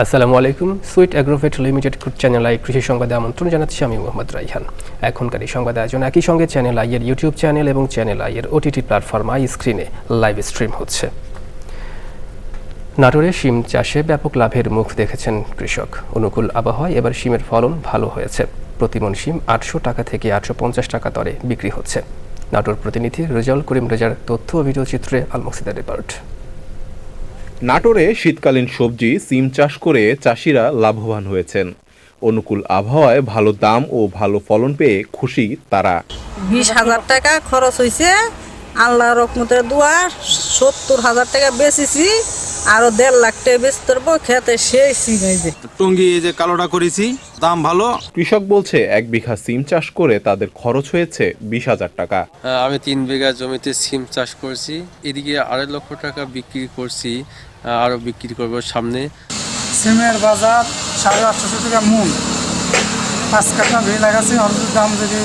আসসালামু আলাইকুম। Sweet Agrovet limited channel I কৃষি সংবাদে আমন্ত্রণ জানাচ্ছি আমি মোহাম্মদ রাইহান। এখনকার এই সংবাদ আয়োজন একই সঙ্গে চ্যানেল আই এর ইউটিউব চ্যানেল এবং চ্যানেল আই এর ওটিটি প্ল্যাটফর্ম আই স্ক্রিনে লাইভ স্ট্রিম হচ্ছে। নাটোরে শিম চাষে ব্যাপক লাভের মুখ দেখেছেন কৃষক। অনুকূল আবহাওয়ায় এবার শিমের ফলন ভালো হয়েছে। প্রতিমণ শিম 800 টাকা থেকে 850 টাকা দরে বিক্রি হচ্ছে। নাটোর প্রতিনিধি রেজাউল করিম রেজার তথ্য ও ভিডিও চিত্রে আলমুকসিদার রিপোর্ট। নাটোরে শীতকালীন সবজি সিম চাষ করে চাষিরা লাভবান হয়েছেন। অনুকূল আবহাওয়ায় ভালো দাম ও ভালো ফলন পেয়ে খুশি তারা। 20,000 টাকা খরচ হয়েছে, আল্লাহর রহমতের দোয়া। 70,000 টাকা বেচেছি, আরো 1.5 লাখ টাকা বেচতে পারবো। খেতে সেই সিম হয়েছে। টঙ্গি যে কালোটা করেছি, দাম ভালো। কৃষক বলছে 1 বিঘা সিম চাষ করে তাদের খরচ হয়েছে 20,000 টাকা। আমি 3 বিঘা জমিতে সিম চাষ করছি, এদিকে 2.5 লক্ষ টাকা বিক্রি করছি, আরো বিক্রি করবো সামনে। সিমের বাজার 850 টাকা মূল, 5 কাঠা ভি লাগাচ্ছি। অর্ধেক দাম যদি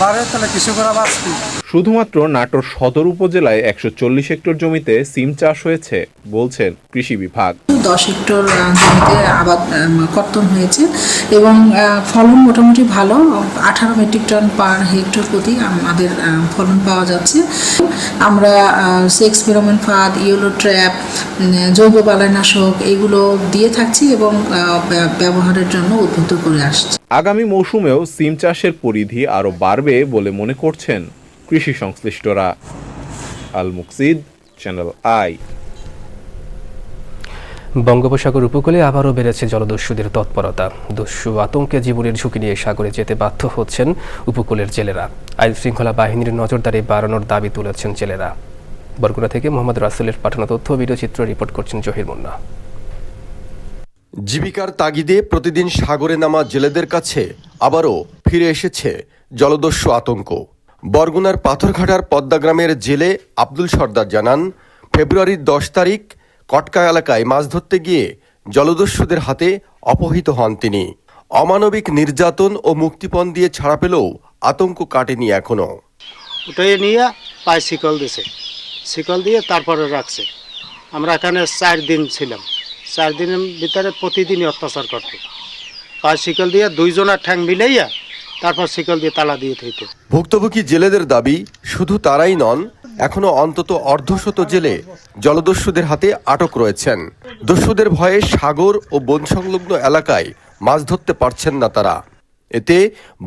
বাড়ে তাহলে কৃষকরা বাঁচবে। শুধুমাত্র নাটোর সদর উপজেলায় 140 হেক্টর জমিতে সিম চাষ হয়েছে বলছেন কৃষি বিভাগ। 10 হেক্টর জমিতে আবাদ কর্তন হয়েছে এবং ফলন মোটামুটি ভালো। 18 মেট্রিক টন পার হেক্টর প্রতি আমাদের ফলন পাওয়া যাচ্ছে। আমরা সেক্স ফেরোমন ফাঁদ, ইয়েলো ট্র্যাপ, জৈব বালাইনাশক এগুলো দিয়ে থাকছি এবং ব্যবহারের জন্য উদ্বুদ্ধ করে আসছি। আগামী মৌসুমেও সিম চাষের পরিধি আরও বাড়বে বলে মনে করছেন কৃষি সংশ্লিষ্টরা। আল মুকসিদ, চ্যানেল আই। বঙ্গোপসাগর উপকূলে আবারও বেড়েছে জলদস্যুদের তৎপরতা। দস্যু আতঙ্কে জীবনের ঝুঁকি নিয়ে সাগরে যেতে বাধ্য হচ্ছেন উপকূলের জেলেরা। আইন শৃঙ্খলা বাহিনীর নজরদারি বাড়ানোর দাবি তুলেছেন জেলেরা। বরগুনা থেকে মোহাম্মদ রাসেলের পাঠানো তথ্য ভিডিও চিত্র রিপোর্ট করছেন জহির মুন্না। জীবিকার তাগিদে প্রতিদিন সাগরে নামা জেলেদের কাছে আবারও ফিরে এসেছে জলদস্যু আতঙ্ক। বরগুনার পাথরঘাটার পদ্মাগ্রামের জেলে আব্দুল সর্দার জানান, ফেব্রুয়ারির 10 তারিখ কটকা এলাকায় মাছ ধরতে গিয়ে জলদস্যুদের হাতে অপহৃত হন তিনি। অমানবিক নির্যাতন ও মুক্তিপণ দিয়ে ছাড়া পেলেও আতঙ্ক কাটেনি এখনো। উঠে নিয়ে পায়ে শিকল দিছে, শিকল দিয়ে তারপরে রাখছে। আমরা এখানে 4 দিন ছিলাম। 4 দিনের ভিতরে প্রতিদিনই অত্যাচার করতো। পায়ে শিকল দিয়ে 2 জনের ঠ্যাং মিলাইয়া তারপর শিকল দিয়ে তালা দিয়ে থইত। ভুক্তভোগী জেলেদের দাবি, শুধু তারাই নন, এখনো অন্তত অর্ধশত জেলে জলদস্যুদের হাতে আটক রয়েছেন। দস্যুদের ভয়ে সাগর ও বন সংলগ্ন এলাকায় মাছ ধরতে পারছেন না তারা। এতে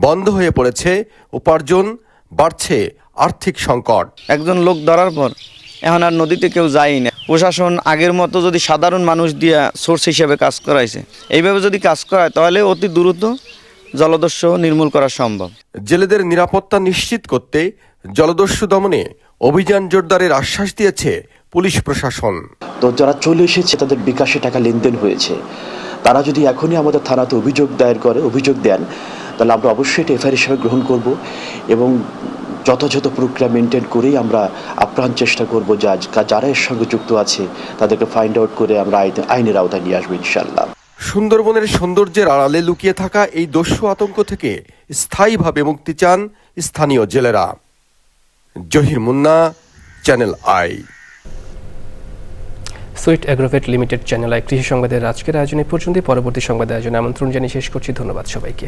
বন্ধ হয়ে পড়েছে উপার্জন, বাড়ছে আর্থিক সংকট। একজন লোক ধরার পর এখন আর নদীতে কেউ যায়ই না। প্রশাসন আগের মতো যদি সাধারণ মানুষ দিয়ে সোর্স হিসেবে কাজ করাইছে, এইভাবে যদি কাজ করায় তাহলে অতি দ্রুত জলদস্যু নির্মূল করা সম্ভব। জেলেদের নিরাপত্তা নিশ্চিত করতে জলদস্যু দমনে অভিযান জোরদারের আশ্বাস দিয়েছে পুলিশ প্রশাসন। তো যারা চলে এসেছে তাদের বিকাশে টাকা লেনদেন হয়েছে, তারা যদি এখনই আমাদের থানাতে অভিযোগ দেন তাহলে আমরা অবশ্যই এটা এফআইআর হিসেবে গ্রহণ করব এবং যথাযথ প্রক্রিয়া মেনটেন করেই আমরা আপ্রাণ চেষ্টা করব যারা এর সঙ্গে যুক্ত আছে তাদেরকে ফাইন্ড আউট করে আমরা আইনের আওতায় নিয়ে আসবো ইনশাআল্লাহ। সুন্দরবনের সৌন্দর্যের আড়ালে লুকিয়ে থাকা এই দস্যু আতঙ্ক থেকে স্থায়ীভাবে মুক্তি চান স্থানীয় জেলেরা। Zahir Munna, channel I. Sweet Agrovet limited channel I কৃষি সংবাদের আজকের আয়োজনে পর্যন্ত। পরবর্তী সংবাদ আয়োজনে আমন্ত্রণ জানিয়ে শেষ করছি। ধন্যবাদ সবাইকে।